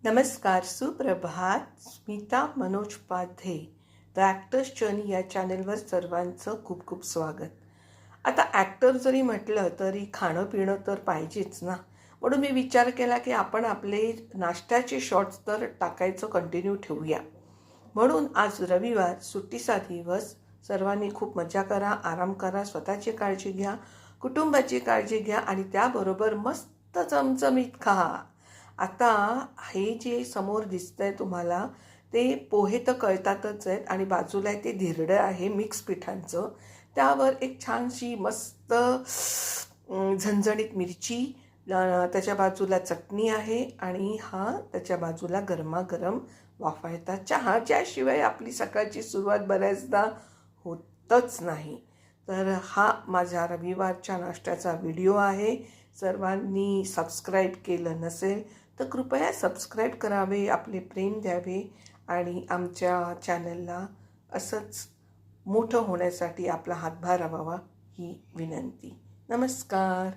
नमस्कार, सुप्रभात. Smita Manoj Padhye the actors journey या चॅनलवर सर्वांचं खूप खूप स्वागत. आता ॲक्टर जरी म्हटलं तरी खाणं पिणं तर पाहिजेच ना. म्हणून मी विचार केला की आपण आपले नाश्त्याचे शॉर्ट्स तर टाकायचं कंटिन्यू ठेवूया. म्हणून आज रविवार, सुट्टीचा दिवस. सर्वांनी खूप मजा करा, आराम करा, स्वतःची काळजी घ्या, कुटुंबाची काळजी घ्या आणि त्याबरोबर मस्त चमचमीत खा. आता हे जे समोर दिसतंय तुम्हाला ते पोहे तर कळतातच आहेत आणि बाजूला ते धिरडं आहे मिक्स पिठांचं. त्यावर एक छानशी मस्त झणझणीत मिरची, त्याच्या बाजूला चटणी आहे आणि त्याच्या बाजूला गरमागरम वाफाळता चहा, ज्याशिवाय आपली सकाळची सुरुवात बऱ्याचदा होतच नाही. तर हा माझ्या रविवारच्या नाश्त्याचा व्हिडिओ आहे. सर्वांनी सबस्क्राईब केलं नसेल तर कृपया सबस्क्राईब करावे, आपले प्रेम द्यावे आणि आमच्या चॅनलला असंच मोठं होण्यासाठी आपला हातभार लावावा ही विनंती. नमस्कार.